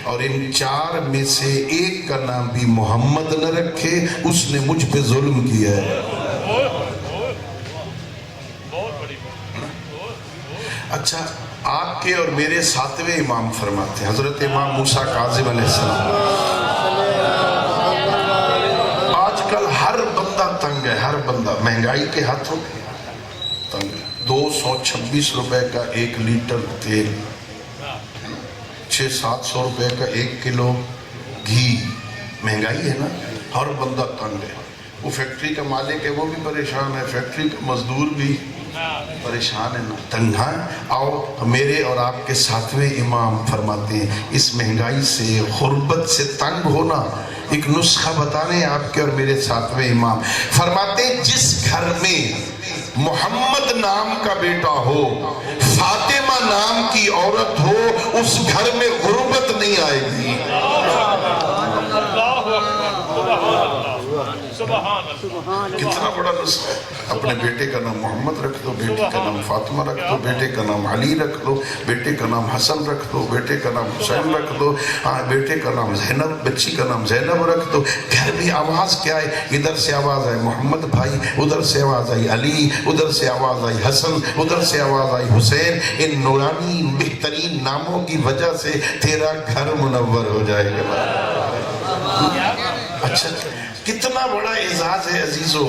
اور ان 4 میں سے ایک کا نام بھی محمد نہ رکھے، اس نے مجھ پہ ظلم کیا ہے۔ اچھا، آپ کے اور میرے 7ویں امام فرماتے ہیں، حضرت امام موسیٰ کاظم علیہ السلام، آج کل ہر بندہ تنگ ہے، ہر بندہ مہنگائی کے ہاتھوں تنگ ہے۔ 226 روپے کا 1 لیٹر تیل، 600-700 روپے کا 1 کلو گھی، مہنگائی ہے نا، ہر بندہ تنگ ہے۔ وہ فیکٹری کا مالک ہے وہ بھی پریشان ہے، فیکٹری کا مزدور بھی پریشان ہے نا، تنگ ہے۔ آؤ میرے اور آپ کے 7ویں امام فرماتے ہیں، اس مہنگائی سے، غربت سے تنگ ہونا، ایک نسخہ بتانے ہیں آپ کے اور میرے 7ویں امام فرماتے ہیں، جس گھر میں محمد نام کا بیٹا ہو، فاطمہ نام کی عورت ہو، اس گھر میں غربت نہیں آئے گی۔ کتنا بڑا نسخہ ہے۔ اپنے بیٹے کا نام محمد رکھ دو، بیٹی کا نام فاطمہ رکھ دو، بیٹے کا نام علی رکھ دو، بیٹے کا نام حسن رکھ دو، بیٹے کا نام حسین رکھ دو، بیٹے کا نام زینب، بچی کا نام زینب رکھ دو۔ گھر میں آواز کیا ہے؟ ادھر سے آواز آئی محمد بھائی، ادھر سے آواز آئی علی، ادھر سے آواز آئی حسن، ادھر سے آواز آئی حسین۔ ان نورانی بہترین ناموں کی وجہ سے تیرا گھر منور ہو جائے گا۔ اچھا، کتنا بڑا اعزاز ہے عزیزو،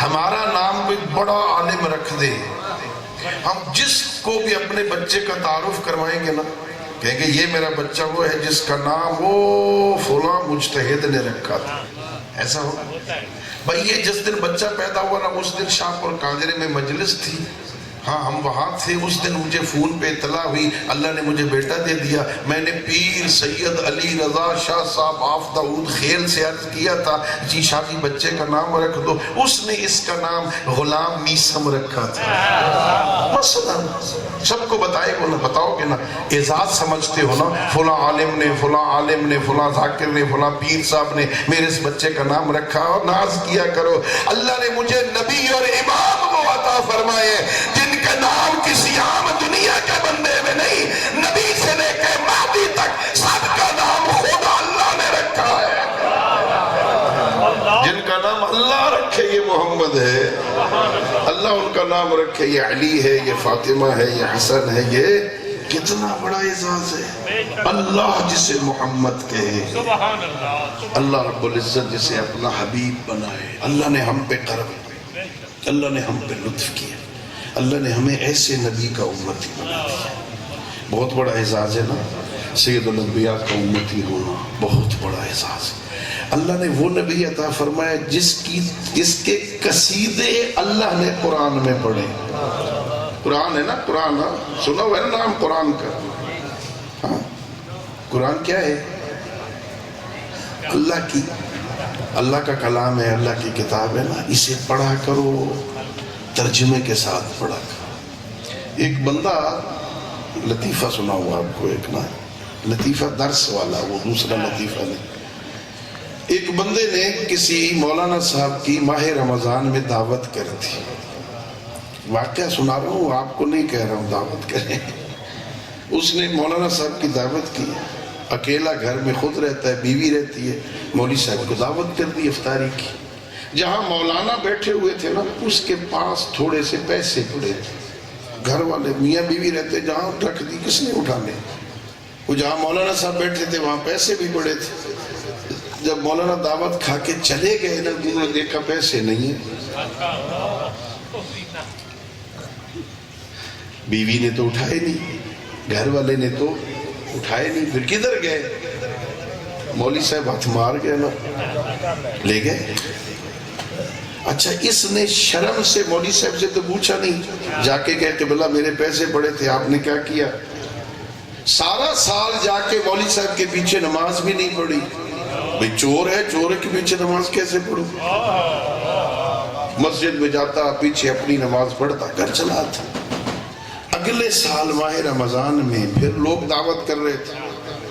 ہمارا نام کوئی بڑا عالم رکھ دے۔ ہم جس کو بھی اپنے بچے کا تعارف کروائیں گے نا، کہیں گے یہ میرا بچہ وہ ہے جس کا نام وہ فلاں مجتہد نے رکھا تھا۔ ایسا ہو بھائی، یہ جس دن بچہ پیدا ہوا نا، اس دن شاہپور کانجرے میں مجلس تھی، ہاں ہم وہاں تھے۔ اس دن مجھے فون پہ اطلاع ہوئی اللہ نے مجھے بیٹا دے دیا۔ میں نے پیر سید علی رضا شاہ صاحب آف داؤد خیل سے عرض کیا تھا جی شاہ جی بچے کا نام رکھ دو، اس نے اس کا نام غلام میسم رکھا تھا۔ مثلا سب کو بتائے گا نا، بتاؤ گے نا، اعزاز سمجھتے ہو نا، فلاں عالم نے، فلاں عالم نے، فلاں ذاکر نے، فلاں پیر صاحب نے میرے اس بچے کا نام رکھا، اور ناز کیا کرو۔ اللہ نے مجھے نبی اور امام کو عطا فرمائے جن کا نام کسی عام دنیا کے بندے میں نہیں، نبی سے لے کے مہدی تک سب کا نام خود اللہ نے رکھا ہے۔ جن کا نام اللہ رکھے یہ محمد ہے، اللہ ان کا نام رکھے یہ علی ہے، یہ فاطمہ ہے، یہ حسن ہے، یہ کتنا بڑا اعزاز ہے۔ اللہ جسے محمد کہے، اللہ رب العزت جسے اپنا حبیب بنائے، اللہ نے ہم پہ کرم، اللہ نے ہم پہ لطف کیا، اللہ نے ہمیں ایسے نبی کا امتی بنا دیا۔ بہت بڑا اعزاز ہے نا، سید الانبیاء کا امتی ہونا بہت بڑا اعزاز ہے۔ اللہ نے وہ نبی عطا فرمایا جس کے قصیدے اللہ نے قرآن میں پڑھے۔ قرآن ہے نا، قرآن سنا ہوا ہے نا نام قرآن کا؟ ہاں، قرآن کیا ہے؟ اللہ کا کلام ہے، اللہ کی کتاب ہے نا، اسے پڑھا کرو، ترجمے کے ساتھ پڑھا کرو۔ ایک بندہ، لطیفہ سنا ہوا آپ کو، ایک نا لطیفہ درس والا، وہ دوسرا لطیفہ نہیں۔ ایک بندے نے کسی مولانا صاحب کی ماہ رمضان میں دعوت کر دی۔ واقعہ سنا رہا ہوں، آپ کو نہیں کہہ رہا ہوں دعوت کریں۔ اس نے مولانا صاحب کی دعوت کی، اکیلا گھر میں خود رہتا ہے، بیوی رہتی ہے، مولوی صاحب کو دعوت کر دی افطاری کی۔ جہاں مولانا بیٹھے ہوئے تھے نا، اس کے پاس تھوڑے سے پیسے پڑے تھے، گھر والے میاں بیوی رہتے، جہاں رکھ دی کس نے اٹھانے، وہ جہاں مولانا صاحب بیٹھے تھے وہاں پیسے بھی پڑے تھے۔ جب مولانا دعوت کھا کے چلے گئے نا، انہوں نے دیکھا پیسے نہیں ہیں، بیوی نے تو اٹھائے نہیں، گھر والے نے تو اٹھائے نہیں، پھر کدھر گئے؟ مولوی صاحب ہاتھ مار گئے نا، لے گئے۔ اچھا، اس نے شرم سے مولوی صاحب سے تو پوچھا نہیں، جا کے کہہ قبلہ میرے پیسے پڑے تھے، آپ نے کیا کیا؟ سارا سال جا کے مولوی صاحب کے پیچھے نماز بھی نہیں پڑھی۔ بھئی چور ہے، چور کے پیچھے نماز کیسے پڑھو؟ مسجد میں جاتا، پیچھے اپنی نماز پڑھتا، گھر چلا تھا۔ اگلے سال ماہ رمضان میں پھر لوگ دعوت کر رہے تھے،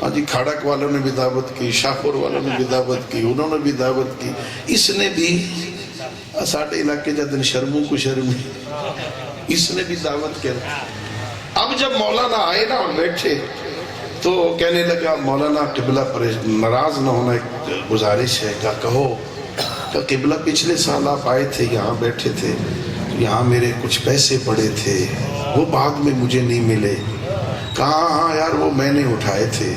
ہاں جی، کھڑک والوں نے بھی دعوت کی، شاہپور والوں نے بھی دعوت کی، انہوں نے بھی دعوت کی، اس نے بھی ساڑھے علاقے جدن شرموں کو شرمی، اس نے بھی دعوت کر۔ اب جب مولانا آئے نا اور بیٹھے تو کہنے لگا مولانا قبلہ ناراض نہ ہونا، ایک گزارش ہے، کہو کہ قبلہ پچھلے سال آپ آئے تھے، یہاں بیٹھے تھے، یہاں میرے کچھ پیسے پڑے تھے، وہ بعد میں مجھے نہیں ملے. کہا ہاں یار وہ میں نے اٹھائے تھے،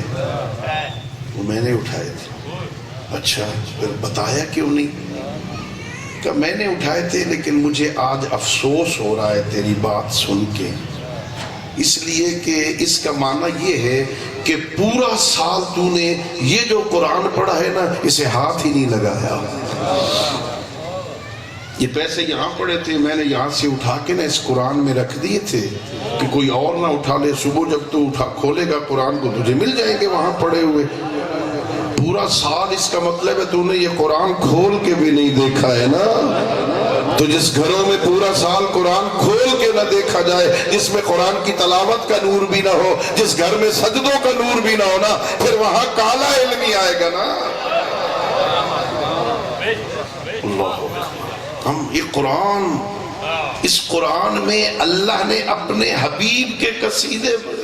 وہ میں نے اٹھائے تھے. اچھا پھر بتایا کیوں نہیں؟ کہ میں نے اٹھائے تھے لیکن مجھے آج افسوس ہو رہا ہے تیری بات سن کے، اس لیے کہ اس کا معنی یہ ہے کہ پورا سال تو نے یہ جو قرآن پڑھا ہے نا اسے ہاتھ ہی نہیں لگایا. یہ پیسے یہاں پڑے تھے، میں نے یہاں سے اٹھا کے نا اس قرآن میں رکھ دیے تھے کہ کوئی اور نہ اٹھا لے. صبح جب تو کھولے گا قرآن کو تجھے مل جائیں گے وہاں پڑے ہوئے. پورا سال اس کا مطلب ہے تو نے یہ قرآن کھول کے بھی نہیں دیکھا ہے نا. تو جس گھروں میں پورا سال قرآن کھول کے نہ دیکھا جائے، جس میں قرآن کی تلاوت کا نور بھی نہ ہو، جس گھر میں سجدوں کا نور بھی نہ ہونا، پھر وہاں کالا علم ہی آئے گا نا. اللہ ہم یہ قرآن، اس قرآن میں اللہ نے اپنے حبیب کے قصیدے پڑھے.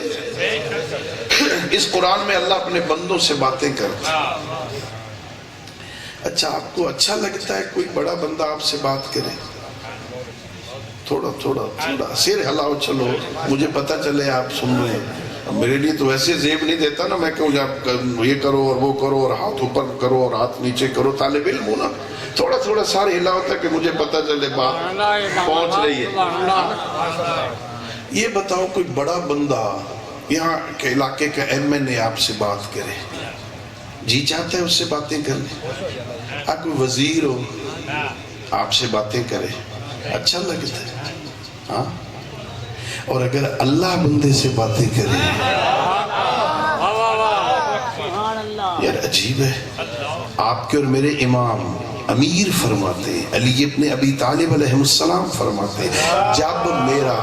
اس قرآن میں اللہ اپنے بندوں سے باتیں کرتا ہے. اچھا آپ کو اچھا لگتا ہے کوئی بڑا بندہ آپ سے بات کرے؟ تھوڑا تھوڑا تھوڑا سیر ہلاؤ، چلو مجھے پتہ چلے آپ سن رہے ہیں. میرے لیے تو ایسے زیب نہیں دیتا نا، میں کہوں یہ کرو اور وہ کرو اور ہاتھ اوپر کرو اور ہاتھ نیچے کرو. طالب علم ہوں نا، تھوڑا تھوڑا سارے ہلاؤ تھا کہ مجھے پتہ چلے بات پہنچ رہی ہے. یہ بتاؤ کوئی بڑا بندہ یہاں کے علاقے کا ایم این اے آپ سے بات کرے، جی چاہتا ہے اس سے باتیں کرنے؟ آپ کوئی وزیر ہو آپ سے باتیں کرے، اچھا لگتا ہے ہاں؟ اور اگر اللہ بندے سے باتیں کرے، یار عجیب ہے. آپ کے اور میرے امام امیر فرماتے ہیں، علی ابن ابی طالب علیہ السلام فرماتے ہیں، جب میرا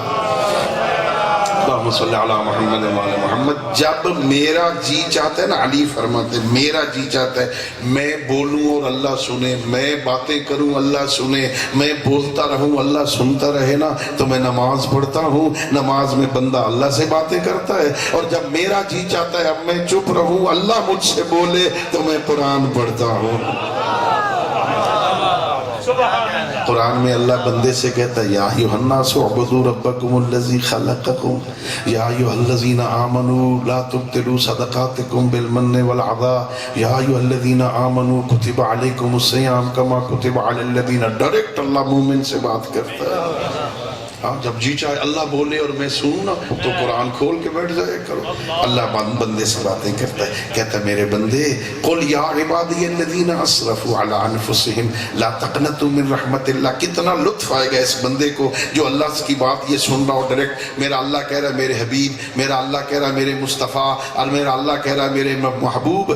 اللہم صلی علی محمد وعلی محمد، جب میرا جی چاہتا ہے نا، علی فرماتے ہیں میرا جی چاہتا ہے میں بولوں اور اللہ سنے، میں باتیں کروں اللہ سنے، میں بولتا رہوں اللہ سنتا رہے نا، تو میں نماز پڑھتا ہوں. نماز میں بندہ اللہ سے باتیں کرتا ہے. اور جب میرا جی چاہتا ہے اب میں چپ رہوں اللہ مجھ سے بولے، تو میں قرآن پڑھتا ہوں. قرآن میں اللہ بندے سے کہتا ہے یا ایھا الناس اعبدوا ربکم الذی خلقکم یا ایھا الذین آمنوا لا تبطلوا صدقاتکم بالمن والعطا یا ایھا الذین آمنوا کتب علیکم الصیام کما کتب علی الذین. ڈائریکٹ اللہ مومن سے بات کرتا ہے. جب جی چاہے اللہ بولے اور میں سنوں تو قرآن کھول کے بیٹھ جائے کرو. اللہ بندے سے باتیں کرتا ہے، کہتا ہے میرے بندے قل یا عبادی الذین اسرفوا علی انفسہم لا تقنطوا من رحمت اللہ. کتنا لطف آئے گا اس بندے کو جو اللہ کی بات یہ سن رہا ہو ڈائریکٹ. میرا اللہ کہہ رہا ہے میرے حبیب، میرا اللہ کہہ رہا ہے میرے مصطفیٰ، اور میرا اللہ کہہ رہا ہے میرے محبوب.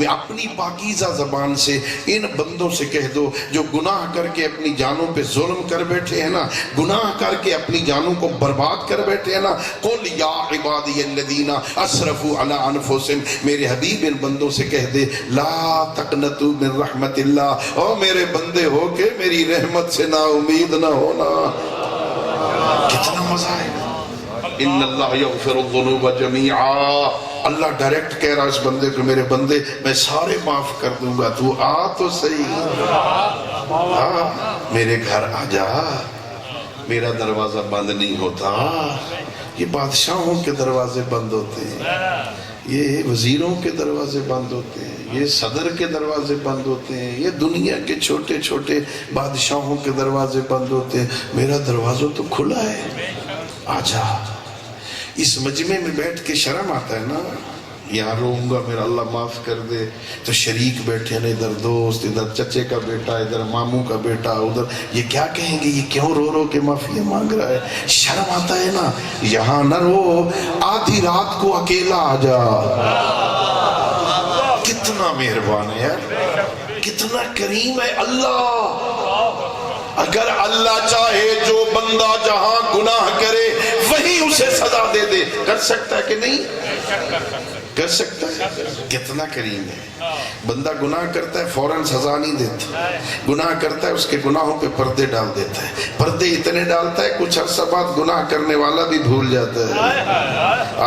اپنی پاکیزہ زبان سے ان بندوں سے کہہ دو جو گناہ کر کے اپنی جانوں پہ ظلم کر بیٹھے ہیں نا، گناہ کر کہ اپنی جانوں کو برباد کر بیٹھے ہیں نا، قل یا عبادی الذین اسرفوا علی انفسہم، میرے حبیب ان بندوں سے کہہ دے لا تقنطوا من رحمت اللہ، او میرے بندے ہو کے میری رحمت سے نا امید نہ ہونا. کتنا مزہ ہے. ان اللہ یغفر الذنوب جمیعا. اللہ ڈائریکٹ کہہ رہا اس بندے کو میرے بندے میں سارے معاف کر دوں گا، تو آ تو صحیح، میرے گھر آ جا، میرا دروازہ بند نہیں ہوتا. یہ بادشاہوں کے دروازے بند ہوتے ہیں، یہ وزیروں کے دروازے بند ہوتے ہیں، یہ صدر کے دروازے بند ہوتے ہیں، یہ دنیا کے چھوٹے چھوٹے بادشاہوں کے دروازے بند ہوتے ہیں. میرا دروازہ تو کھلا ہے، آجا. اس مجمع میں بیٹھ کے شرم آتا ہے نا، یہاں روؤں گا میرا اللہ معاف کر دے، تو شریک بیٹھے ہیں، ادھر دوست، ادھر چچے کا بیٹا، ادھر ماموں کا بیٹا، ادھر یہ کیا کہیں گے یہ کیوں رو رو کے معافی مانگ رہا ہے. شرم آتا ہے نا. یہاں نہ رو، آدھی رات کو اکیلا آ جا. کتنا مہربان ہے یار، کتنا کریم ہے اللہ. اگر اللہ چاہے جو بندہ جہاں گناہ کرے وہی اسے سزا دے دے. کر سکتا ہے کہ نہیں؟ کر سکتا ہے؟ کتنا کریم ہے. بندہ گناہ کرتا ہے فوراً سزا نہیں دیتا, گناہ کرتا ہے اس کے گناہوں پہ پردے ڈال دیتا ہے, پردے اتنے ڈالتا ہے کچھ عرصہ بعد گناہ کرنے والا بھی بھول جاتا ہے.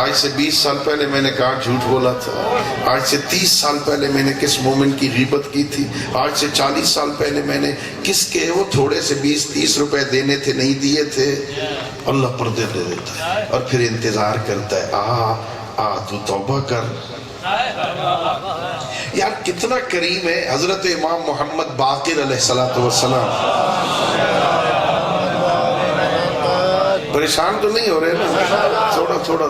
آج سے 20 سال پہلے میں نے کہا جھوٹ بولا تھا, آج سے 30 سال پہلے میں نے کس مومن کی غیبت کی تھی, آج سے 40 سال پہلے میں نے کس کے وہ تھوڑے سے 20-30 روپے دینے تھے نہیں دیے تھے. اللہ پردے دے دیتا ہے اور پھر انتظار کرتا ہے, تو توبہ کر. یار کتنا کریم ہے حضرت امام محمد باقر علیہ السلام. پریشان تو نہیں ہو رہے نا تھوڑا تھوڑا؟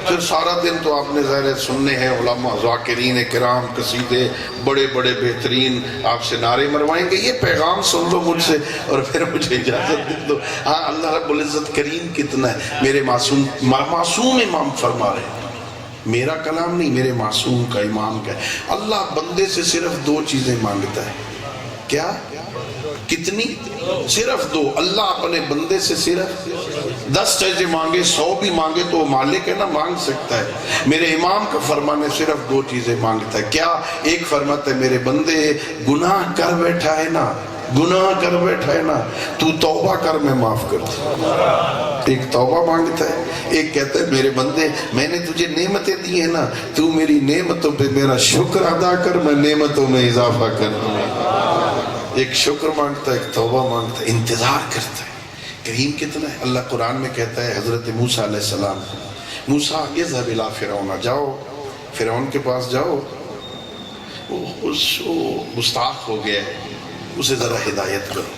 پھر سارا دن تو آپ نے ظاہر سننے ہیں علماء ذاکرین کرام قصیدے بڑے بڑے بہترین آپ سے نعرے مروائیں گے. یہ پیغام سن لو مجھ سے اور پھر مجھے اجازت دے دو. ہاں اللہ رب العزت کریم کتنا ہے. میرے معصوم امام فرما رہے ہیں, میرا کلام نہیں, میرے معصوم کا امام کا ہے. اللہ بندے سے صرف 2 چیزیں مانگتا ہے. کیا؟ کتنی؟ صرف 2. اللہ اپنے بندے سے صرف 10 چیزیں مانگے 100 بھی مانگے تو وہ مالک ہے نا, مانگ سکتا ہے. میرے امام کا فرمان ہے صرف 2 چیزیں مانگتا ہے. کیا؟ ایک فرماتا ہے میرے بندے گناہ کر بیٹھا ہے نا, گناہ کر بیٹھا ہے نا, تو توبہ کر میں معاف کر دوں. ایک توبہ مانگتا ہے. ایک کہتا ہے میرے بندے میں نے تجھے نعمتیں دی ہیں نا, تو میری نعمتوں پہ میرا شکر ادا کر, میں نعمتوں میں اضافہ کر دوں. ایک شکر مانگتا ہے, ایک توبہ مانگتا ہے, انتظار کرتا ہے. کریم کتنا ہے. اللہ قرآن میں کہتا ہے حضرت موسیٰ علیہ السلام, موسیٰ اذهب الى فرعون, جاؤ فرعون کے پاس جاؤ, وہ گستاخ ہو گیا ہے, اسے ذرا ہدایت کرو.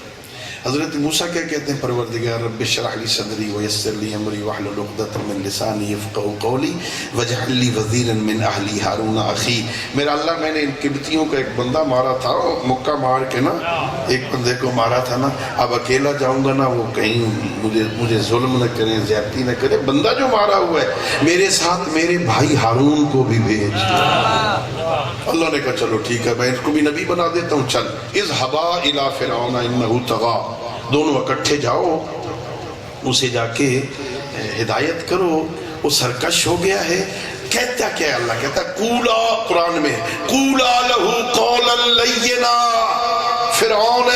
حضرت موسیٰ کیا کہتے ہیں, پروردگار رب اشرح لی صدری ویسر لی امری واحلل عقدۃ من لسانی یفقہوا قولی واجعل لی وزیرا من اہلی ہارون اخی. میرا اللہ میں نے ان قبطیوں کا ایک بندہ مارا تھا, مکہ مار کے نا ایک بندے کو مارا تھا نا, اب اکیلا جاؤں گا نا, وہ کہیں مجھے ظلم نہ کریں, زیادتی نہ کریں. بندہ جو مارا ہوا ہے میرے ساتھ میرے بھائی ہارون کو بھی بھیج. اللہ نے کہا چلو ٹھیک ہے, میں اس کو بھی نبی بنا دیتا ہوں. چل اذهبا الى فرعون انه طغى, دونوں اکٹھے جاؤ, اسے جا کے ہدایت کرو, وہ سرکش ہو گیا ہے. کہتا کیا ہے اللہ کہتا ہے قولا, قرآن میں قولا لہو قولا لینا. فرعون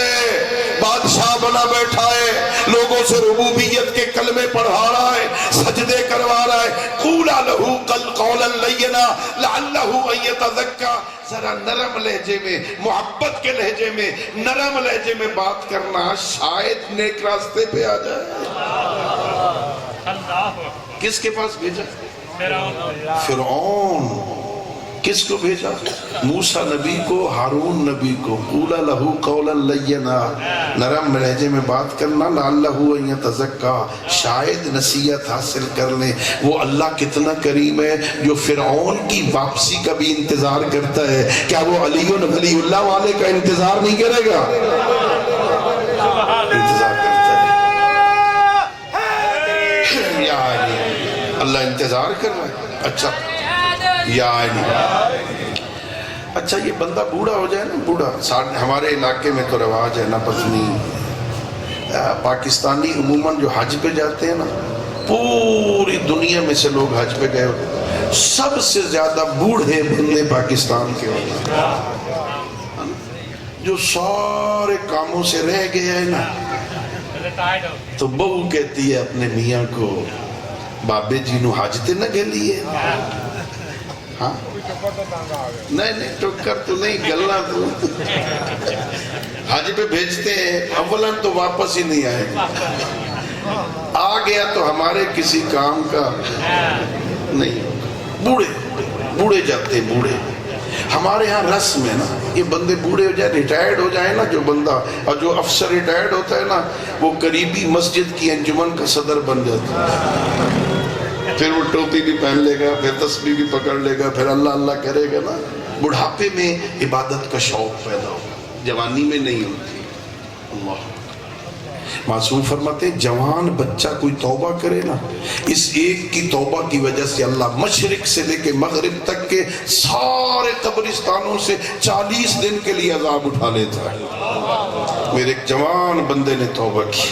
بادشاہ بنا بیٹھا ہے, لوگوں سے ربوبیت کے کلمے پڑھا رہا ہے, سجدے کروا رہا ہے. قولا لہو قولا لینا لعلہ ان یتذکر. ذرا نرم لہجے میں, محبت کے لہجے میں, نرم لہجے میں بات کرنا, شاید نیک راستے پہ آ جائے. کس کے پاس بھیجا؟ فرعون. کس کو بھیجا؟ موسیٰ نبی کو, ہارون نبی کو. قولا لہو قولا لینا, نرم لہجے میں بات کرنا, لعلہ ان یتذکر, شاید نصیحت حاصل کر لیں. وہ اللہ کتنا کریم ہے جو فرعون کی واپسی کا بھی انتظار کرتا ہے. کیا وہ ولی اللہ والے کا انتظار نہیں کرے گا؟ انتظار کرتا ہے. یا اللہ انتظار کر رہا ہے. اچھا یا اچھا, یہ بندہ بوڑھا ہو جائے نا, بوڑھا. ہمارے علاقے میں تو رواج ہے نا پتنی, پاکستانی عموماً جو حج پہ جاتے ہیں نا, پوری دنیا میں سے لوگ حج پہ گئے ہوتے, سب سے زیادہ بوڑھے بندے پاکستان کے ہوتے ہیں, جو سارے کاموں سے رہ گئے ہیں نا. تو بہو کہتی ہے اپنے میاں کو, بابے جی نو حج تے نہ گلیے. ہاں نہیں ٹکر تو نہیں, گلنا تو حج پہ بھیجتے ہیں, اولاً تو واپس ہی نہیں آئے. آ گیا تو ہمارے کسی کام کا نہیں. بوڑھے جاتے ہیں, بوڑھے. ہمارے ہاں رسم ہے نا, یہ بندے بوڑھے ہو جائے, ریٹائرڈ ہو جائے نا جو بندہ, اور جو افسر ریٹائرڈ ہوتا ہے نا, وہ قریبی مسجد کی انجمن کا صدر بن جاتا ہے. پھر وہ ٹوپی بھی پہن لے گا, پھر تسبیح بھی پکڑ لے گا, پھر اللہ اللہ کرے گا نا. بڑھاپے میں عبادت کا شوق پیدا ہو, جوانی میں نہیں ہوتی. اللہ معصوم فرماتے ہیں جوان بچہ کوئی توبہ کرے نا, اس ایک کی توبہ کی وجہ سے اللہ مشرق سے لے کے مغرب تک کے سارے قبرستانوں سے 40 دن کے لیے عذاب اٹھا لیتا ہے. میرے ایک جوان بندے نے توبہ کی.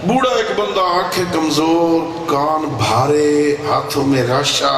بوڑھا ایک بندہ, آنکھیں کمزور, کان بھارے, ہاتھوں میں راشا,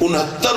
69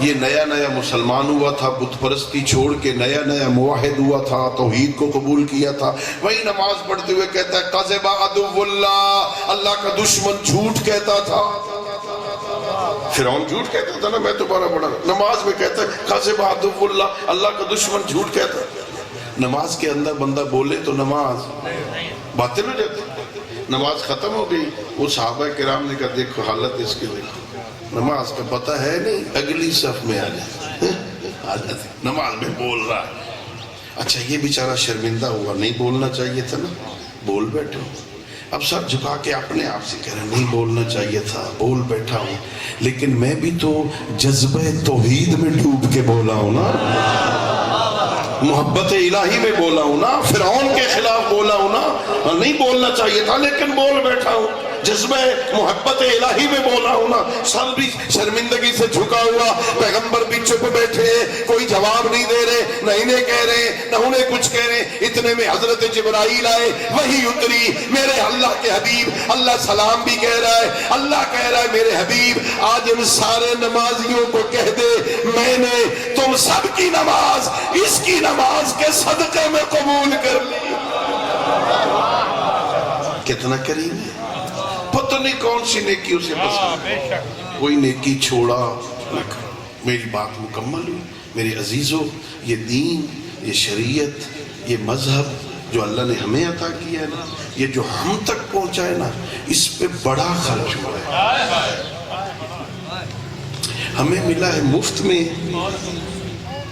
یہ نیا نیا مسلمان ہوا تھا، بت پرستی چھوڑ کے نیا نیا موحد ہوا تھا، توحید کو قبول کیا تھا، وہی نماز پڑھتے ہوئے کہتا ہے کذب عدو اللہ، اللہ کا دشمن جھوٹ کہتا تھا۔ فرعون جھوٹ کہتا تھا نا، میں دوبارہ پڑھا، نماز میں کہتا ہے کذب عدو اللہ، اللہ کا دشمن جھوٹ کہتا ہے۔ نماز کے اندر بندہ بولے تو نماز باطل ہو جاتی، نماز ختم ہو گئی۔ وہ صحابہ کرام نے کہا دیکھو حالت اس کی دیکھو، نماز کا پتہ ہے نہیں، اگلی صف میں آ جاتے، نماز میں بول رہا ہے۔ اچھا یہ بیچارہ شرمندہ ہوا، نہیں بولنا چاہیے تھا نا، بول بیٹھا ہوں۔ اب سر جھکا کے اپنے آپ سے کہہ رہے نہیں بولنا چاہیے تھا، بول بیٹھا ہوں، لیکن میں بھی تو جذبہ توحید میں ڈوب کے بولا ہوں نا، محبت الہی میں بولا ہوں نا، فرعون کے خلاف بولا ہوں نا، نہیں بولنا چاہیے تھا لیکن بول بیٹھا ہوں، جذبہ محبت الہی میں بولا ہوں نا۔ سب بھی شرمندگی سے جھکا ہوا، پیغمبر بھی چپ بیٹھے، کوئی جواب نہیں دے رہے، نہ انہیں کہہ رہے نہ انہیں کچھ کہہ رہے۔ اتنے میں حضرت جبرائیل آئے، وحی اتری، میرے اللہ کے حبیب، اللہ سلام بھی کہہ رہا ہے، اللہ کہہ رہا ہے میرے حبیب آج ان سارے نمازیوں کو کہہ دے میں نے تم سب کی نماز اس کی نماز کے صدقے میں قبول کر لی۔ کتنا کریم ہے، پتہ نہیں کون سی نیکی اسے پسند ہے، کوئی نیکی چھوڑا نہ کرو۔ میری بات مکمل ہوئی میرے عزیزوں، یہ دین، یہ شریعت، یہ مذہب جو اللہ نے ہمیں عطا کیا ہے نا، یہ جو ہم تک پہنچا ہے نا، اس پہ بڑا خرچ ہوا ہے۔ ہمیں ملا ہے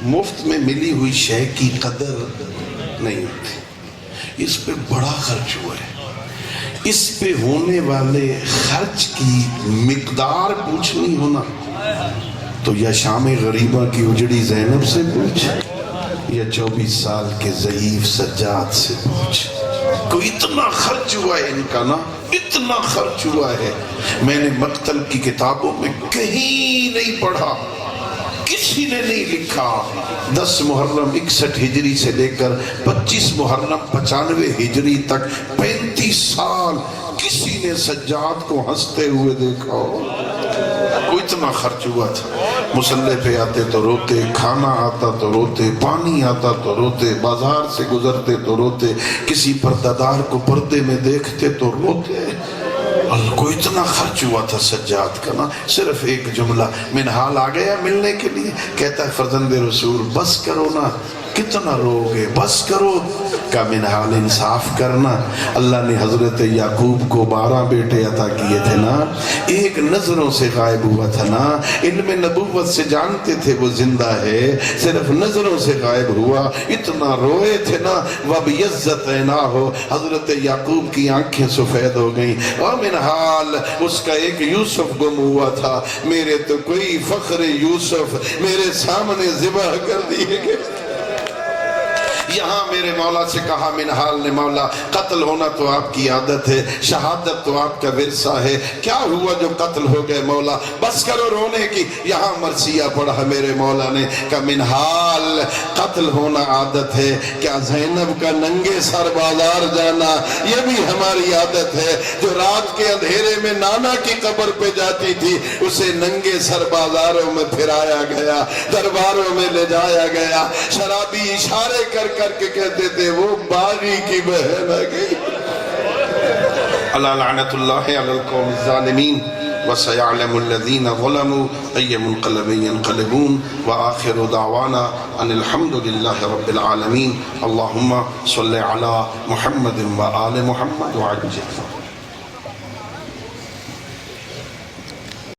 مفت میں ملی ہوئی شے کی قدر نہیں ہوتی، اس پہ بڑا خرچ ہوا ہے۔ اس پہ ہونے والے خرچ کی مقدار پوچھنی ہونا تو یا شام غریبہ کی اجڑی زینب سے پوچھ، یا 24 سال کے ضعیف سجاد سے پوچھ۔ کوئی اتنا خرچ ہوا ہے ان کا نا، اتنا خرچ ہوا ہے، میں نے مقتل کی کتابوں میں کہیں نہیں پڑھا، کسی نے نہیں لکھا 10 محرم 61 ہجری سے لے کر 25 محرم 95 ہجری تک 35 سال کسی نے سجاد کو ہنستے ہوئے دیکھا ہو؟ کوئی اتنا خرچ ہوا تھا۔ مصلی پہ آتے تو روتے، کھانا آتا تو روتے، پانی آتا تو روتے، بازار سے گزرتے تو روتے، کسی پردہ کو پردے میں دیکھتے تو روتے۔ کوئی اتنا خرچ ہوا تھا سجاد کا نا۔ صرف ایک جملہ، منہال آ گیا ملنے کے لیے، کہتا ہے فرزند رسول بس کرو نا، کتنا رو گے، بس کرو۔ کا منہال انصاف کرنا، اللہ نے حضرت یعقوب کو 12 بیٹے عطا کیے تھے نا، ایک نظروں سے غائب ہوا تھا نا، علم نبوت سے جانتے تھے وہ زندہ ہے، صرف نظروں سے غائب ہوا، اتنا روئے تھے نا۔ وَبِيَزَّتْ عَيْنَاهُ، حضرت یعقوب کی آنکھیں سفید ہو گئیں۔ اور منہال اس کا ایک یوسف گم ہوا تھا، میرے تو کوئی فخر یوسف میرے سامنے ذبح کر دیے گئے۔ یہاں میرے مولا سے کہا منہال نے، مولا قتل ہونا تو آپ کی عادت ہے، شہادت تو آپ کا ورثہ ہے، کیا ہوا جو قتل ہو گئے مولا، بس کرو رونے کی۔ یہاں مرثیہ پڑھا میرے مولا نے، کہ منہال قتل ہونا عادت ہے، کیا زینب کا ننگے سر بازار جانا یہ بھی ہماری عادت ہے؟ جو رات کے اندھیرے میں نانا کی قبر پہ جاتی تھی اسے ننگے سر بازاروں میں پھرایا گیا، درباروں میں لے جایا گیا، شرابی اشارے کر کے کہتے تھے وہ باغی کی بہن آ گئی۔ اللہ لعنت اللہ علی القوم الظالمین، وسيعلم الذين ظلموا أي منقلب ينقلبون، وآخر دعوانا أن الحمد لله رب العالمين۔ اللهم صل على محمد وآل محمد وعجل